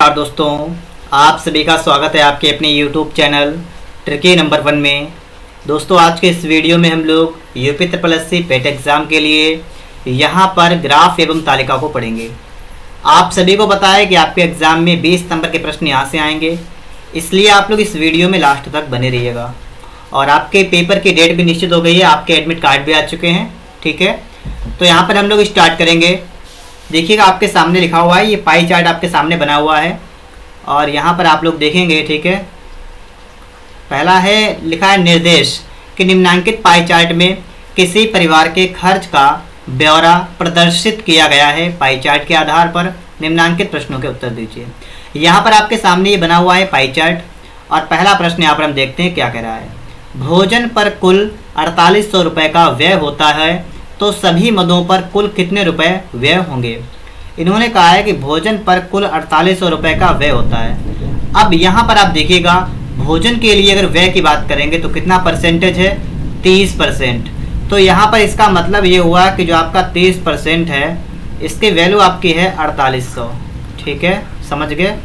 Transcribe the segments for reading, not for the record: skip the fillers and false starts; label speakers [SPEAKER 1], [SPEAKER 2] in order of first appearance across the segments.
[SPEAKER 1] नमस्कार दोस्तों, आप सभी का स्वागत है आपके अपने YouTube चैनल ट्रिकी नंबर 1 में। दोस्तों आज के इस वीडियो में हम लोग यूपी ट्रिपल एस सी पेट एग्ज़ाम के लिए यहाँ पर ग्राफ एवं तालिका को पढ़ेंगे। आप सभी को पता है कि आपके एग्ज़ाम में 20 नंबर के प्रश्न यहाँ से आएंगे, इसलिए आप लोग इस वीडियो में लास्ट तक बने रहिएगा। और आपके पेपर की डेट भी निश्चित हो गई है, आपके एडमिट कार्ड भी आ चुके हैं। ठीक है, तो यहाँ पर हम लोग स्टार्ट करेंगे। देखिएगा आपके सामने लिखा हुआ है, ये पाई चार्ट आपके सामने बना हुआ है और यहाँ पर आप लोग देखेंगे। ठीक है, पहला है लिखा है निर्देश कि निम्नांकित पाई चार्ट में किसी परिवार के खर्च का ब्यौरा प्रदर्शित किया गया है। पाई चार्ट के आधार पर निम्नांकित प्रश्नों के उत्तर दीजिए। यहाँ पर आपके सामने ये बना हुआ है पाई चार्ट और पहला प्रश्न यहाँ पर हम देखते हैं क्या कह रहा है। भोजन पर कुल 4800 रुपये का व्यय होता है, तो सभी मदों पर कुल कितने रुपए व्यय होंगे। इन्होंने कहा है कि भोजन पर कुल 4800 रुपये का व्यय होता है। अब यहाँ पर आप देखिएगा, भोजन के लिए अगर व्यय की बात करेंगे तो कितना परसेंटेज है, 30%। तो यहाँ पर इसका मतलब ये हुआ कि जो आपका 30% है, इसकी वैल्यू आपकी है 4800। ठीक है, समझ गए,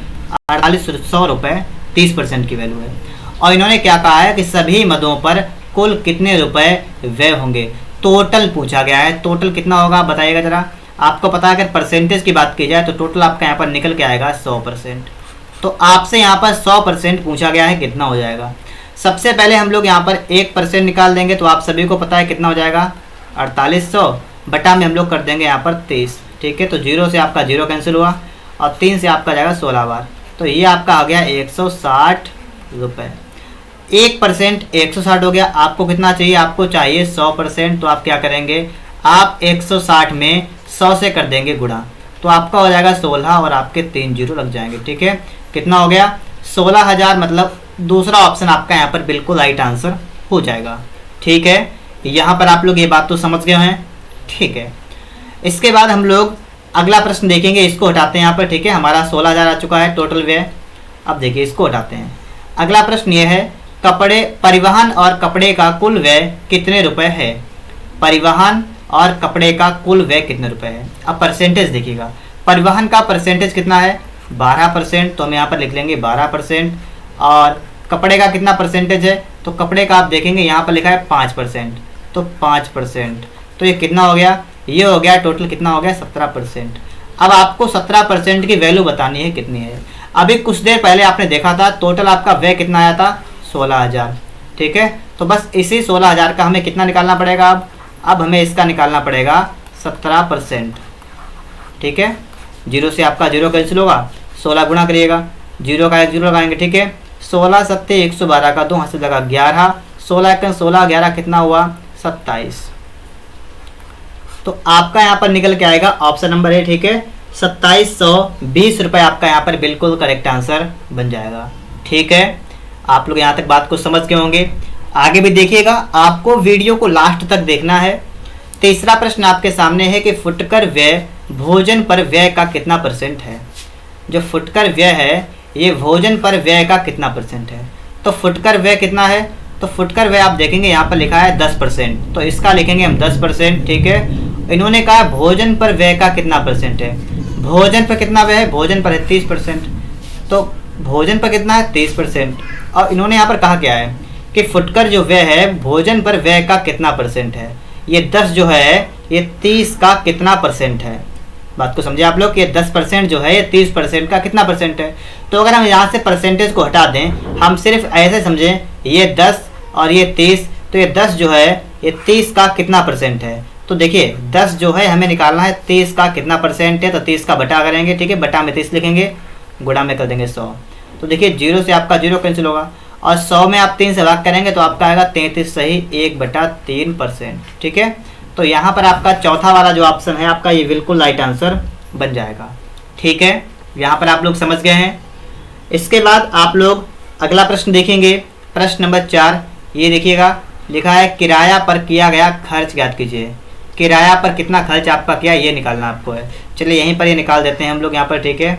[SPEAKER 1] 4800 रुपये 30% की वैल्यू है। और इन्होंने क्या कहा है कि सभी मदों पर कुल कितने रुपए व्यय होंगे। टोटल पूछा गया है, टोटल कितना होगा बताइएगा जरा। आपको पता है अगर परसेंटेज की बात की जाए तो टोटल आपका यहाँ पर निकल के आएगा 100%। तो आपसे यहाँ पर 100% पूछा गया है, कितना हो जाएगा। सबसे पहले हम लोग यहाँ पर 1% निकाल देंगे, तो आप सभी को पता है कितना हो जाएगा, 4800 बटा में हम लोग कर देंगे यहाँ पर 30। ठीक है, तो 0 से आपका 0 कैंसिल हुआ और 3 से आपका जाएगा 16 बार, तो ये आपका आ गया 160 रुपये। 1% 160 हो गया। आपको कितना चाहिए, आपको चाहिए 100%। तो आप क्या करेंगे, आप 160 में 100 से कर देंगे गुणा, तो आपका हो जाएगा 16 और आपके 3 जीरो लग जाएंगे। ठीक है, कितना हो गया, 16,000। मतलब दूसरा ऑप्शन आपका यहाँ पर बिल्कुल राइट आंसर हो जाएगा। ठीक है, यहाँ पर आप लोग ये बात तो समझ गए हैं। ठीक है, इसके बाद हम लोग अगला प्रश्न देखेंगे, इसको हटाते हैं यहाँ पर। ठीक है, हमारा 16,000 आ चुका है टोटल व्यय। अब देखिए इसको हटाते हैं। अगला प्रश्न ये है, कपड़े परिवहन और कपड़े का कुल व्यय कितने रुपए है। परिवहन और कपड़े का कुल व्यय कितने रुपए है। अब परसेंटेज देखिएगा, परिवहन का परसेंटेज कितना है, 12%। तो हम यहाँ पर लिख लेंगे 12%। और कपड़े का कितना परसेंटेज है, तो कपड़े का आप देखेंगे यहाँ पर लिखा है 5%, तो 5%। तो ये कितना हो गया, ये हो गया टोटल कितना हो गया, 17%। अब आपको 17% की वैल्यू बतानी है कितनी है। अभी कुछ देर पहले आपने देखा था टोटल आपका व्यय कितना आया था, 16,000। ठीक है, तो बस इसी 16,000 का हमें कितना निकालना पड़ेगा। अब हमें इसका निकालना पड़ेगा 17%। ठीक है, 0 से आपका 0 कैंसिल होगा, 16 गुणा करिएगा, 0 का 1 0 लगाएंगे। ठीक है, 16 सत्ते 112 का 2 हाथ से लगा 11, 16 का 16 11 कितना हुआ, 27। तो आपका यहाँ पर निकल के आएगा ऑप्शन नंबर है। ठीक है, 2720 रुपये आपका यहाँ पर बिल्कुल करेक्ट आंसर बन जाएगा। ठीक है, आप लोग यहाँ तक बात को समझ गए होंगे। आगे भी देखिएगा, आपको वीडियो को लास्ट तक देखना है। तीसरा प्रश्न आपके सामने है कि फुटकर व्यय भोजन पर व्यय का कितना परसेंट है। जो फुटकर व्यय है, ये भोजन पर व्यय का कितना परसेंट है। तो फुटकर व्यय कितना है, तो फुटकर व्यय आप देखेंगे यहाँ पर लिखा है 10%, तो इसका लिखेंगे हम 10%। ठीक है, इन्होंने कहा भोजन पर व्यय का कितना परसेंट है। भोजन पर कितना व्यय है, भोजन पर है 30%, तो भोजन पर कितना है 30%। और इन्होंने यहाँ पर कहा क्या है कि फुटकर जो व्यय है भोजन पर व्यय का कितना परसेंट है। ये 10 जो है ये 30 का कितना परसेंट है। बात को समझे आप लोग कि 10% जो है ये 30% का कितना परसेंट है। तो अगर हम यहाँ से परसेंटेज को हटा दें, हम सिर्फ ऐसे समझें ये 10 और ये 30, तो ये 10 जो है ये 30 का कितना परसेंट है। तो देखिए 10 जो है हमें निकालना है 30 का कितना परसेंट है, तो 30 का बटा करेंगे। ठीक है, बटा में 30 लिखेंगे, गुणा में कर देंगे 100। तो देखिए 0 से आपका 0 कैंसिल होगा और 100 में आप 3 से भाग करेंगे तो आपका आएगा 33 सही 1/3%। ठीक है, तो यहाँ पर आपका चौथा वाला जो ऑप्शन है आपका ये बिल्कुल राइट आंसर बन जाएगा। ठीक है, यहाँ पर आप लोग समझ गए हैं। इसके बाद आप लोग अगला प्रश्न देखेंगे, प्रश्न नंबर 4। ये देखिएगा लिखा है किराया पर किया गया खर्च ज्ञात कीजिए। किराया पर कितना खर्च आपका किया ये निकालना आपको है। चलिए यहीं पर ये निकाल देते हैं हम लोग यहाँ पर। ठीक है,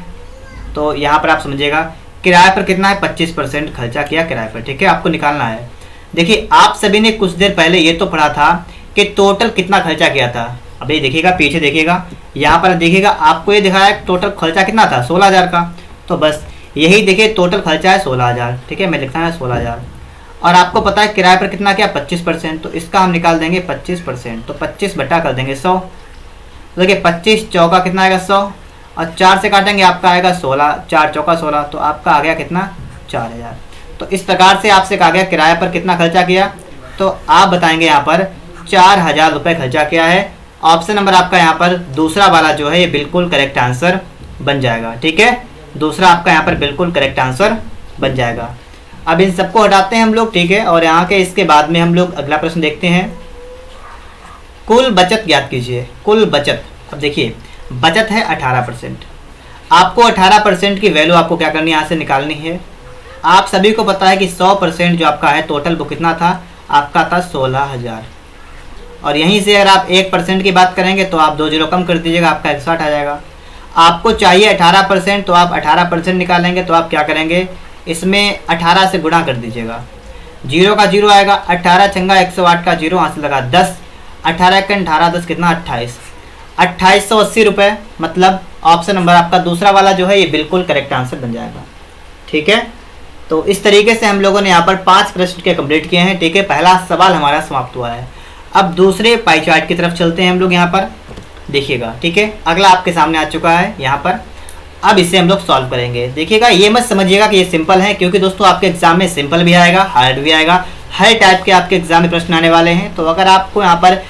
[SPEAKER 1] तो यहाँ पर आप समझिएगा किराए पर कितना है, 25% खर्चा किया किराए पर। ठीक है, आपको निकालना है। देखिए आप सभी ने कुछ देर पहले ये तो पढ़ा था कि टोटल कितना खर्चा किया था। अब ये देखिएगा पीछे देखिएगा, यहाँ पर देखिएगा आपको ये दिखाया टोटल खर्चा कितना था 16,000 का। तो बस यही देखिए टोटल खर्चा है 16,000। ठीक है, मैं लिखता है 16,000। और आपको पता है किराए पर कितना क्या 25%, तो इसका हम निकाल देंगे 25%। तो 25 बटा कर देंगे 100। तो देखिए 25 चौका कितना आएगा 100, और 4 से काटेंगे आपका आएगा 16, 4 चौका 16, तो आपका आ गया कितना 4,000। तो इस प्रकार से आपसे कहा गया किराए पर कितना खर्चा किया, तो आप बताएंगे यहाँ पर 4,000 रुपये खर्चा किया है। ऑप्शन नंबर आपका यहाँ पर दूसरा वाला जो है ये बिल्कुल करेक्ट आंसर बन जाएगा। ठीक है, दूसरा आपका यहाँ पर बिल्कुल करेक्ट आंसर बन जाएगा। अब इन सबको हटाते हैं हम लोग। ठीक है, और यहाँ के इसके बाद में हम लोग अगला प्रश्न देखते हैं। कुल बचत ज्ञात कीजिए। कुल बचत, अब देखिए बचत है 18%। आपको 18% की वैल्यू आपको क्या करनी है, यहाँ से निकालनी है। आप सभी को पता है कि 100% जो आपका है टोटल वो कितना था, आपका था 16,000। और यहीं से अगर आप 1% की बात करेंगे तो आप 2 जीरो कम कर दीजिएगा, आपका 61 आ जाएगा। आपको चाहिए 18%, तो आप 18% निकालेंगे तो आप क्या करेंगे, इसमें 18 से गुणा कर दीजिएगा। जीरो का जीरो आएगा, 18 छंगा 108 का जीरो हाथ से लगा 10, 18 का 18 10 कितना 28, 2880 रुपये। मतलब ऑप्शन नंबर आपका दूसरा वाला जो है ये बिल्कुल करेक्ट आंसर बन जाएगा। ठीक है, तो इस तरीके से हम लोगों ने यहाँ पर 5 प्रश्न के कंप्लीट किए हैं। ठीक है, पहला सवाल हमारा समाप्त हुआ है। अब दूसरे पाई चार्ट की तरफ चलते हैं हम लोग। यहाँ पर देखिएगा, ठीक है, अगला आपके सामने आ चुका है यहाँ पर। अब इसे हम लोग सॉल्व करेंगे। देखिएगा, ये मत समझिएगा कि ये सिंपल है, क्योंकि दोस्तों आपके एग्जाम में सिंपल भी आएगा, हार्ड भी आएगा, हर टाइप के आपके एग्जाम में प्रश्न आने वाले हैं। तो अगर आपको यहाँ पर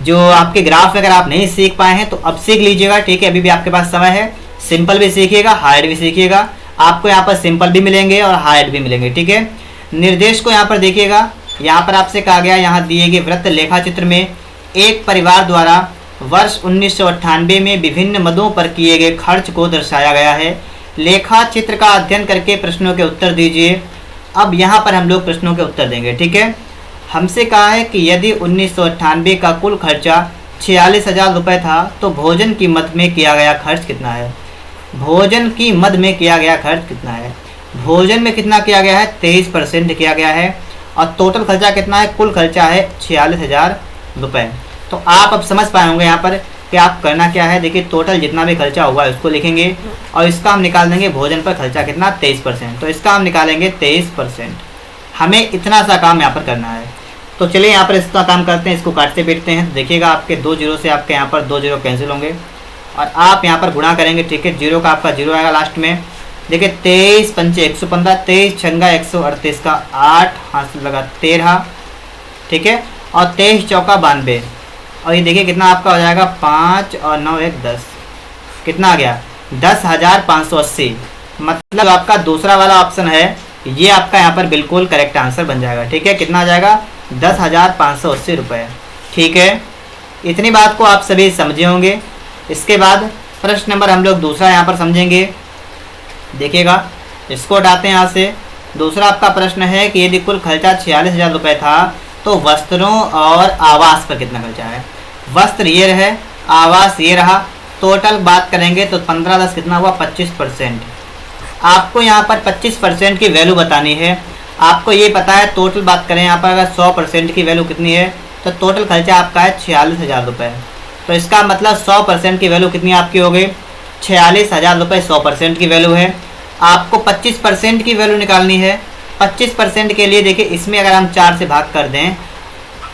[SPEAKER 1] जो आपके ग्राफ अगर आप नहीं सीख पाए हैं तो अब सीख लीजिएगा। ठीक है, अभी भी आपके पास समय है, सिंपल भी सीखिएगा, हार्ड भी सीखिएगा। आपको यहाँ पर सिंपल भी मिलेंगे और हार्ड भी मिलेंगे। ठीक है, निर्देश को यहाँ पर देखिएगा। यहाँ पर आपसे कहा गया, यहाँ दिए गए वृत्त लेखा चित्र में एक परिवार द्वारा वर्ष 1998 में विभिन्न मदों पर किए गए खर्च को दर्शाया गया है। लेखा चित्र का अध्ययन करके प्रश्नों के उत्तर दीजिए। अब यहाँ पर हम लोग प्रश्नों के उत्तर देंगे। ठीक है, हमसे कहा है कि यदि 1998 का कुल खर्चा 46,000 रुपये था तो भोजन की मद में किया गया खर्च कितना है। भोजन की मद में किया गया खर्च कितना है, भोजन में कितना किया गया है 23% किया गया है। और टोटल खर्चा कितना है, कुल खर्चा है 46,000 रुपये। तो आप अब समझ पाए होंगे यहाँ पर कि आप करना क्या है। देखिए, टोटल जितना भी खर्चा हुआ है उसको लिखेंगे और इसका हम निकाल देंगे भोजन पर खर्चा कितना 23%। तो इसका हम निकालेंगे 23%। हमें इतना सा काम यहाँ पर करना है। तो चलिए यहाँ पर इसका काम करते हैं, इसको काटते पीटते हैं। तो देखिएगा, आपके 2 जीरो से आपके यहाँ पर 2 जीरो कैंसिल होंगे और आप यहाँ पर गुणा करेंगे। ठीक है, जीरो का आपका जीरो आएगा लास्ट में। देखिए 23 पंचे 115, 23 छंगा 138 का 8 हाथ से लगा 13। ठीक है, और 23 चौका 92। और ये देखिए कितना आपका हो जाएगा 5 और 9 1 10, कितना आ गया 10,580। मतलब आपका दूसरा वाला ऑप्शन है ये आपका यहाँ पर बिल्कुल करेक्ट आंसर बन जाएगा। ठीक है, कितना आ जाएगा 10,580 रुपये। ठीक है, इतनी बात को आप सभी समझे होंगे। इसके बाद प्रश्न नंबर हम लोग दूसरा यहाँ पर समझेंगे। देखिएगा, इसको हटाते हैं यहाँ से। दूसरा आपका प्रश्न है कि यदि कुल खर्चा 46,000 रुपये था तो वस्त्रों और आवास पर कितना खर्चा है। वस्त्र ये रहे, आवास ये रहा। टोटल बात करेंगे तो 15 10 कितना हुआ 25%। आपको यहाँ पर 25% की वैल्यू बतानी है। आपको ये पता है, टोटल बात करें यहाँ पर अगर 100% की वैल्यू कितनी है तो टोटल खर्चा आपका है 46,000 रुपये। तो इसका मतलब 100% की वैल्यू कितनी आपकी हो गई 46,000 रुपये 100% की वैल्यू है। आपको 25% की वैल्यू निकालनी है। 25% के लिए देखिए, इसमें अगर हम 4 से भाग कर दें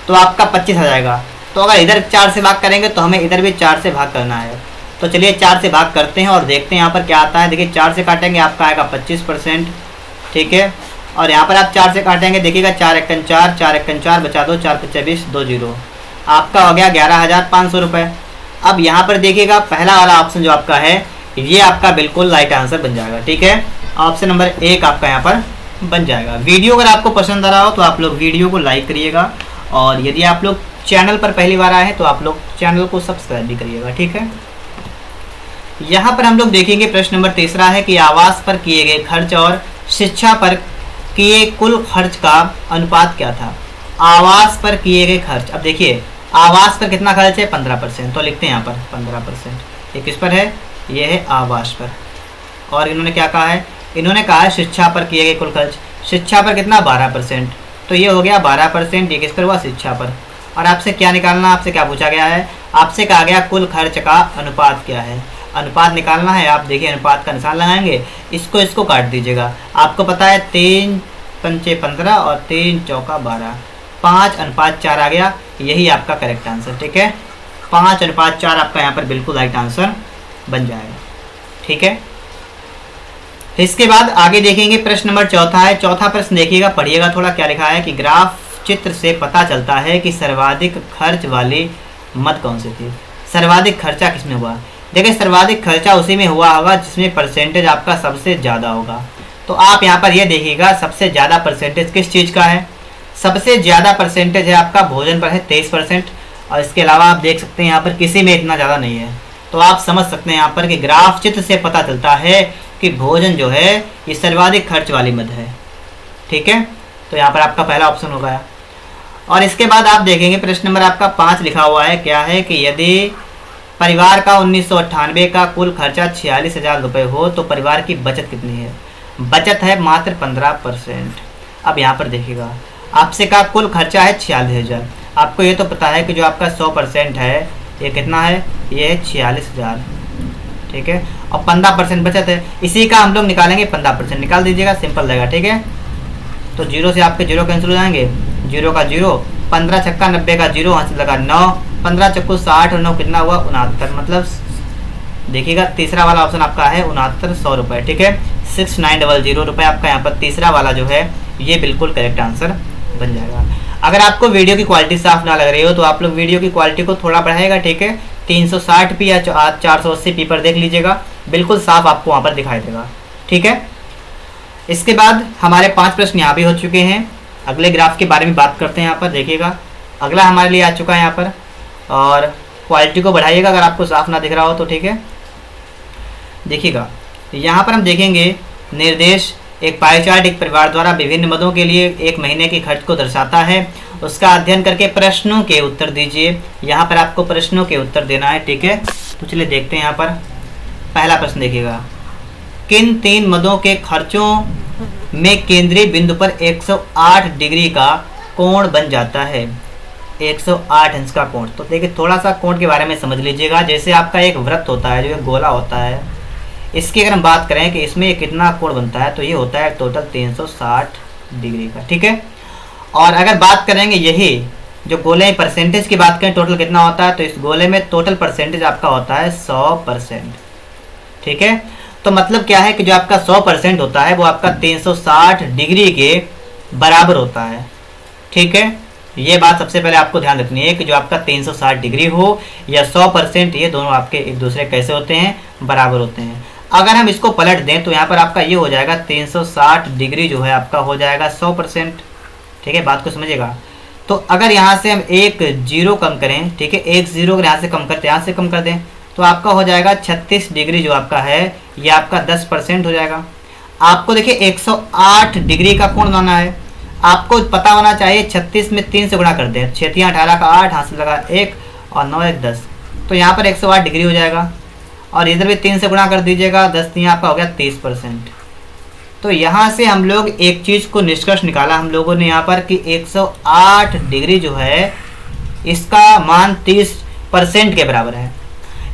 [SPEAKER 1] तो आपका 25 आ जाएगा। तो अगर इधर 4 से भाग करेंगे तो हमें इधर भी 4 से भाग करना है। तो चलिए 4 से भाग करते हैं और देखते हैं यहाँ पर क्या आता है। देखिए 4 से काटेंगे आपका आएगा 25%। ठीक है, और यहाँ पर आप 4 से काटेंगे, देखिएगा 4 1 4, 4 1 4 बचा दो, 4 5 20, 2 जीरो, आपका हो गया 11,500 रुपये। अब यहाँ पर देखिएगा, पहला वाला ऑप्शन जो आपका है ये आपका बिल्कुल राइट आंसर बन जाएगा। ठीक है, ऑप्शन नंबर 1 आपका यहाँ पर बन जाएगा। वीडियो अगर आपको पसंद आ रहा हो तो आप लोग वीडियो को लाइक करिएगा, और यदि आप लोग चैनल पर पहली बार आए हैं तो आप लोग चैनल को सब्सक्राइब भी करिएगा। ठीक है, यहाँ पर हम लोग देखेंगे प्रश्न नंबर तीसरा है कि आवास पर किए गए खर्च और शिक्षा पर किए कुल खर्च का अनुपात क्या था। आवास पर किए गए खर्च, अब देखिए आवास पर कितना खर्च है 15%। तो लिखते हैं यहाँ पर 15%। ये किस पर है, ये है आवास पर। और इन्होंने क्या कहा है, इन्होंने कहा है शिक्षा पर किए गए कुल खर्च। शिक्षा पर कितना 12%। तो ये हो गया 12%। ये किस पर हुआ, शिक्षा पर। और आपसे क्या निकालना, आपसे क्या पूछा गया है, आपसे कहा गया कुल खर्च का अनुपात क्या है। अनुपात निकालना है। आप देखिए अनुपात का निशान लगाएंगे, इसको काट दीजिएगा। आपको पता है 3 पंचे 15 और 3 चौका 12, 5:4 आ गया। यही आपका करेक्ट आंसर, ठीक है। 5:4 आपका यहाँ पर बिल्कुल राइट आंसर बन जाएगा, ठीक है। इसके बाद आगे देखेंगे प्रश्न नंबर चौथा है। चौथा प्रश्न देखिएगा, पढ़िएगा थोड़ा क्या लिखा है कि ग्राफ चित्र से पता चलता है कि सर्वाधिक खर्च वाली मद कौन सी थी। सर्वाधिक खर्चा किसमें हुआ? देखिए सर्वाधिक खर्चा उसी में हुआ होगा जिसमें परसेंटेज आपका सबसे ज़्यादा होगा। तो आप यहाँ पर ये देखिएगा सबसे ज़्यादा परसेंटेज किस चीज़ का है। सबसे ज़्यादा परसेंटेज है आपका भोजन पर है 23%, और इसके अलावा आप देख सकते हैं यहाँ पर किसी में इतना ज़्यादा नहीं है। तो आप समझ सकते हैं यहाँ पर कि ग्राफ चित्र से पता चलता है कि भोजन जो है ये सर्वाधिक खर्च वाली मद है, ठीक है। तो यहाँ पर आपका पहला ऑप्शन हो गया। और इसके बाद आप देखेंगे प्रश्न नंबर आपका 5 लिखा हुआ है, क्या है कि यदि परिवार का 1998 का कुल खर्चा 46,000 रुपये हो तो परिवार की बचत कितनी है? बचत है मात्र 15%। अब यहाँ पर देखिएगा आपसे कहा कुल खर्चा है 46,000। आपको ये तो पता है कि जो आपका 100% है ये कितना है, ये है 46,000, ठीक है। और 15% बचत है, इसी का हम लोग निकालेंगे 15%। निकाल दीजिएगा, सिंपल रहेगा, ठीक है। तो 0 से आपके 0 कैंसिल हो जाएंगे, 0 का 0, 15 छक्का 90 का 0, हाथ से लगा 9, 15 चक्कू 60 और 9 कितना हुआ 69। मतलब देखिएगा तीसरा वाला ऑप्शन आपका है 6900 रुपये, ठीक है। 6900 रुपये आपका यहाँ पर तीसरा वाला जो है ये बिल्कुल करेक्ट आंसर बन जाएगा। अगर आपको वीडियो की क्वालिटी साफ ना लग रही हो तो आप लोग वीडियो की क्वालिटी को थोड़ा बढ़ाएगा, ठीक है। 360p या 480p पर देख लीजिएगा, बिल्कुल साफ आपको वहाँ पर दिखाई देगा, ठीक है। इसके बाद हमारे 5 प्रश्न यहाँ भी हो चुके हैं। अगले ग्राफ के बारे में बात करते हैं। यहाँ पर देखिएगा अगला हमारे लिए आ चुका है यहाँ पर, और क्वालिटी को बढ़ाइएगा अगर आपको साफ ना दिख रहा हो तो, ठीक है। देखिएगा यहाँ पर हम देखेंगे निर्देश एक पाई चार्ट एक परिवार द्वारा विभिन्न मदों के लिए एक महीने के खर्च को दर्शाता है। उसका अध्ययन करके प्रश्नों के उत्तर दीजिए। यहाँ पर आपको प्रश्नों के उत्तर देना है, ठीक है। तो चलिए देखते हैं। यहाँ पर पहला प्रश्न देखिएगा, किन 3 मदों के खर्चों में केंद्रीय बिंदु पर 108 डिग्री का कोण बन जाता है? 108 अंश का कोण। तो देखिए थोड़ा सा कोण के बारे में समझ लीजिएगा। जैसे आपका एक वृत्त होता है, जो एक गोला होता है, इसकी अगर हम बात करें कि इसमें ये कितना कोण बनता है तो ये होता है टोटल 360 डिग्री का, ठीक है। और अगर बात करेंगे यही जो गोले परसेंटेज की बात करें टोटल कितना होता है, तो इस गोले में टोटल परसेंटेज आपका होता है 100%, ठीक है। तो मतलब क्या है कि जो आपका 100% होता है वो आपका 360 डिग्री के बराबर होता है, ठीक है। ये बात सबसे पहले आपको ध्यान रखनी है कि जो आपका 360 डिग्री हो या 100%, ये दोनों आपके एक दूसरे कैसे होते हैं, बराबर होते हैं। अगर हम इसको पलट दें तो यहाँ पर आपका ये हो जाएगा 360 डिग्री जो है आपका हो जाएगा 100%, ठीक है। बात को समझिएगा। तो अगर यहाँ से हम एक 0 कम करें, ठीक है, एक 0 अगर यहाँ से कम करते यहाँ से कम कर दें तो आपका हो जाएगा 36 डिग्री जो आपका है ये आपका 10% हो जाएगा। आपको देखिए 108 डिग्री का कोण बनाना है, आपको पता होना चाहिए 36 में 3 से गुणा कर दें, 6 3 18 का 8, हाथ से लगा 1 और 9 1 10, तो यहाँ पर 108 डिग्री हो जाएगा। और इधर भी 3 से गुणा कर दीजिएगा, 10 3 आपका हो गया 30%। तो यहाँ से हम लोग एक चीज़ को निष्कर्ष निकाला हम लोगों ने यहाँ पर कि 108 डिग्री जो है इसका मान 30% के बराबर है।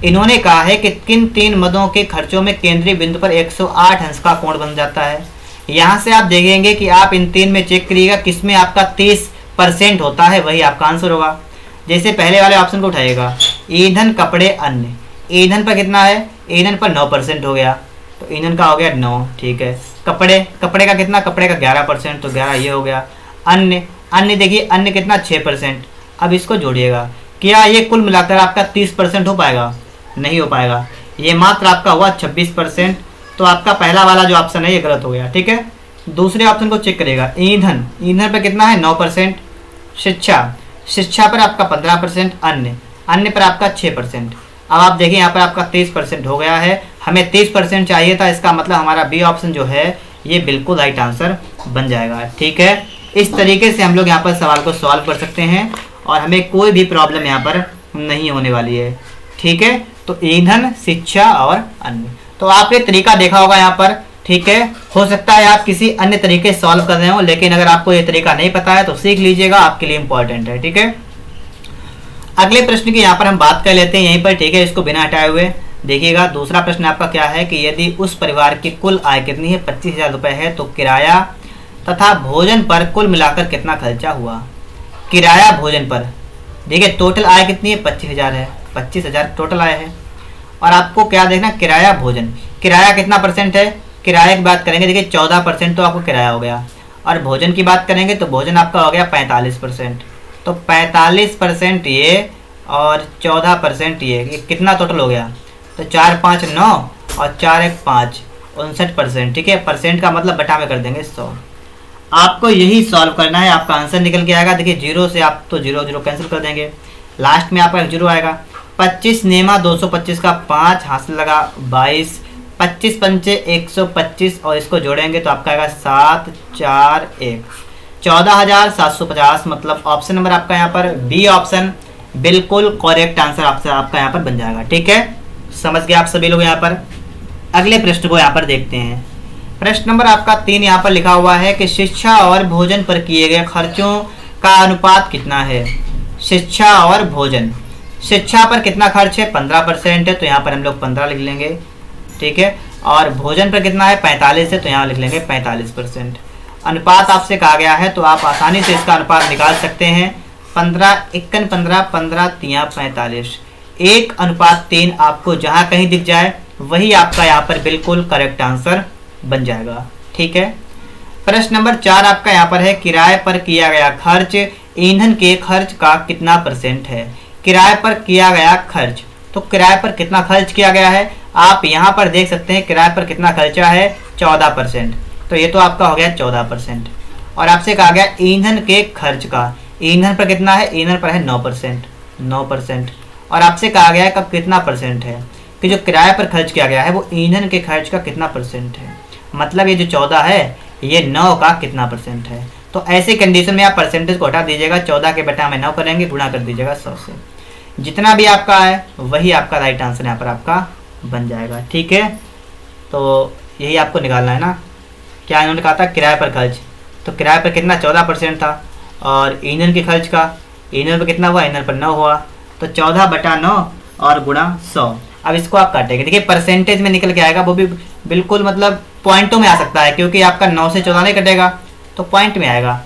[SPEAKER 1] इन्होंने कहा है कि किन 3 मदों के खर्चों में केंद्रीय बिंदु पर 108 अंश का कोण बन जाता है। यहाँ से आप देखेंगे कि आप इन 3 में चेक करिएगा किसमें आपका 30% होता है, वही आपका आंसर होगा। जैसे पहले वाले ऑप्शन को उठाइएगा, ईंधन कपड़े अन्य। ईंधन पर कितना है, ईंधन पर 9% हो गया, तो ईंधन का हो गया 9, ठीक है। कपड़े का कितना, कपड़े का 11%, तो 11 ये हो गया। अन्य देखिए अन्य कितना 6%। अब इसको जोड़िएगा, क्या ये कुल मिलाकर आपका 30% हो पाएगा? नहीं हो पाएगा, ये मात्र आपका हुआ 26%। तो आपका पहला वाला जो ऑप्शन है ये गलत हो गया, ठीक है। दूसरे ऑप्शन को चेक करेगा, ईंधन पर कितना है 9%, शिक्षा पर आपका 15%, अन्य पर आपका 6%। अब आप देखिए यहाँ पर आपका 30% हो गया है, हमें 30% चाहिए था, इसका मतलब हमारा बी ऑप्शन जो है ये बिल्कुल राइट आंसर बन जाएगा, ठीक है। इस तरीके से हम लोग यहाँ पर सवाल को सॉल्व कर सकते हैं और हमें कोई भी प्रॉब्लम यहाँ पर नहीं होने वाली है, ठीक है। तो ईंधन, शिक्षा और अन्य, तो आपने तरीका देखा होगा यहाँ पर, ठीक है। हो सकता है आप किसी अन्य तरीके सॉल्व कर रहे हो, लेकिन अगर आपको ये तरीका नहीं पता है तो सीख लीजिएगा, आपके लिए इंपॉर्टेंट है, ठीक है। अगले प्रश्न की यहाँ पर हम बात कर लेते हैं यहीं पर, ठीक है। इसको बिना हटाए हुए देखिएगा दूसरा प्रश्न आपका क्या है कि यदि उस परिवार की कुल आय कितनी है, 25,000 रुपये है, तो किराया तथा भोजन पर कुल मिलाकर कितना खर्चा हुआ। किराया भोजन पर देखिए टोटल आय कितनी है, 25,000 है, 25,000 टोटल आय है। और आपको क्या देखना, किराया भोजन, किराया कितना परसेंट है, किराए की बात करेंगे देखिए 14% तो आपको किराया हो गया। और भोजन की बात करेंगे तो भोजन आपका हो गया 45%। तो 45% ये और 14% ये कितना टोटल हो गया, तो 4 5 9 और 4 1 5 59%। ठीक है, परसेंट का मतलब बटा में कर देंगे 100। आपको यही सॉल्व करना है, आपका आंसर निकल के आएगा। देखिए जीरो से आप तो जीरो जीरो कैंसिल कर देंगे, लास्ट में आपका जीरो आएगा। 25 नेमा 225 का 5 हासिल लगा 22, 25 पंचे 125 और इसको जोड़ेंगे तो आपका आएगा 7 4 1 14,750। मतलब ऑप्शन नंबर आपका यहाँ पर बी ऑप्शन बिल्कुल करेक्ट आंसर आपका यहाँ पर बन जाएगा। ठीक है, समझ गए आप सभी लोग। यहाँ पर अगले प्रश्न को यहाँ पर देखते हैं। प्रश्न नंबर आपका 3 यहाँ पर लिखा हुआ है कि शिक्षा और भोजन पर किए गए खर्चों का अनुपात कितना है। शिक्षा और भोजन, शिक्षा पर कितना खर्च है, 15% है, तो यहाँ पर हम लोग 15 लिख लेंगे। ठीक है, और भोजन पर कितना है, 45 है, तो यहाँ लिख लेंगे 45%। अनुपात आपसे कहा गया है तो आप आसानी से इसका अनुपात निकाल सकते हैं। 15 1 15 15 3 45, 1:3 आपको जहाँ कहीं दिख जाए वही आपका यहाँ पर बिल्कुल करेक्ट आंसर बन जाएगा। ठीक है, प्रश्न नंबर 4 आपका यहाँ पर है किराए पर किया गया खर्च ईंधन के खर्च का कितना परसेंट है। किराए पर किया गया खर्च, तो किराए पर कितना खर्च किया गया है आप यहाँ पर देख सकते हैं। किराए पर कितना खर्चा है, 14%, तो ये तो आपका हो गया 14%। और आपसे कहा गया ईंधन के खर्च का, ईंधन पर कितना है, ईंधन पर है 9%। और आपसे कहा गया है कब कितना परसेंट है कि जो किराए पर खर्च किया गया है वो ईंधन के खर्च का कितना परसेंट है। मतलब ये जो 14 है ये 9 का कितना परसेंट है। तो ऐसे कंडीशन में आप परसेंटेज को हटा दीजिएगा, 14 के बटा में 9 करेंगे, गुणा कर दीजिएगा 100 से। जितना भी आपका है वही आपका राइट आंसर यहाँ पर आपका बन जाएगा। ठीक है, तो यही आपको निकालना है ना। क्या इन्होंने कहा था किराए पर खर्च, तो किराए पर कितना 14% था, और ईंधन के खर्च का, ईंधन पर कितना हुआ, ईंधन पर 9 हुआ, तो 14 बटा 9 और गुणा 100। अब इसको आप काटेंगे, देखिए परसेंटेज में निकल के आएगा, वो भी बिल्कुल मतलब पॉइंटों में आ सकता है, क्योंकि आपका 9 से 14 नहीं कटेगा तो पॉइंट में आएगा।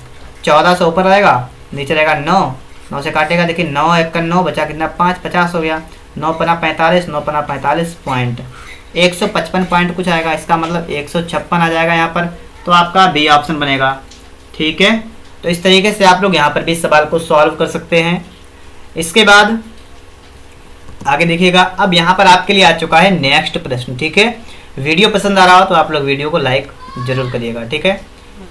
[SPEAKER 1] 14 से ऊपर आएगा, नीचे रहेगा 9 से काटेगा, देखिए 9 1 9 बचा कितना 5 50 हो गया, 9 पना 45, 9 पना 45 पॉइंट 155 पॉइंट कुछ आएगा, इसका मतलब 156 आ जाएगा यहाँ पर। तो आपका बी ऑप्शन बनेगा। ठीक है, तो इस तरीके से आप लोग यहाँ पर भी इस सवाल को सॉल्व कर सकते हैं। इसके बाद आगे देखिएगा, अब यहाँ पर आपके लिए आ चुका है नेक्स्ट प्रश्न। ठीक है, वीडियो पसंद आ रहा हो तो आप लोग वीडियो को लाइक जरूर करिएगा। ठीक है,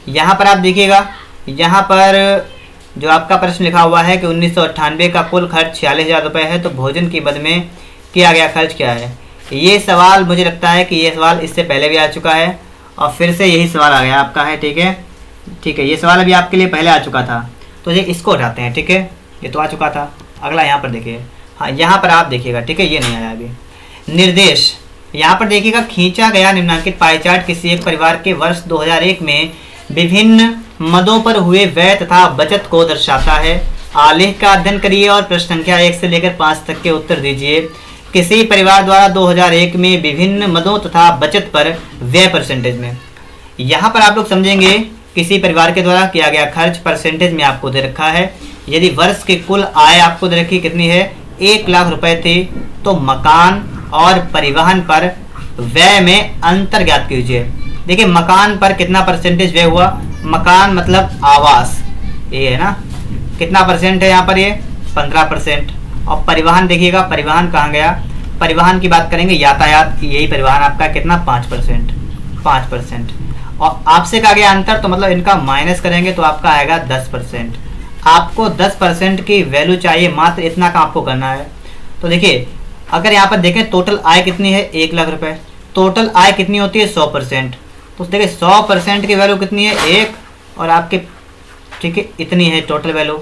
[SPEAKER 1] यहाँ पर आप देखिएगा, यहाँ पर जो आपका प्रश्न लिखा हुआ है कि 1998 का कुल खर्च 46,000 रुपये है, तो भोजन की मद में किया गया खर्च क्या है। ये सवाल मुझे लगता है कि ये सवाल इससे पहले भी आ चुका है और फिर से यही सवाल आ गया आपका है। ठीक है, ये सवाल अभी आपके लिए पहले आ चुका था, तो ये इसको हटाते हैं। ठीक है, ये तो आ चुका था। अगला यहाँ पर देखिए, हाँ यहाँ पर आप देखिएगा। ठीक है, ये नहीं आया अभी। निर्देश, यहाँ पर देखिएगा खींचा गया निम्नलिखित पाई चार्ट किसी एक परिवार के वर्ष 2001 में विभिन्न मदों पर हुए व्यय तथा बचत को दर्शाता है। आलेख का अध्ययन करिए और प्रश्न संख्या 1 से लेकर 5 तक के उत्तर दीजिए। किसी परिवार द्वारा 2001 में विभिन्न मदों तथा बचत पर व्यय परसेंटेज में, यहाँ पर आप लोग समझेंगे किसी परिवार के द्वारा किया गया खर्च परसेंटेज में आपको दे रखा है। यदि वर्ष की कुल आय आपको दे रखी कितनी है, 1 लाख रुपए थी, तो मकान और परिवहन पर व्यय में अंतर ज्ञात कीजिए। देखिए मकान पर कितना परसेंटेज व्यय हुआ, मकान मतलब आवास, ये है ना, कितना परसेंट है यहाँ पर, ये 15%। और परिवहन देखिएगा, परिवहन कहाँ गया, परिवहन की बात करेंगे यातायात, यही परिवहन आपका कितना 5%। और आपसे कहा गया अंतर, तो मतलब इनका माइनस करेंगे तो आपका आएगा 10%। आपको 10% की वैल्यू चाहिए, मात्र इतना का आपको करना है। तो देखिए अगर यहाँ पर देखें टोटल आय कितनी है, 1 लाख रुपए, टोटल आय कितनी होती है 100%, तो देखिए 100% की वैल्यू कितनी है 1, और आपके ठीक है इतनी है टोटल वैल्यू,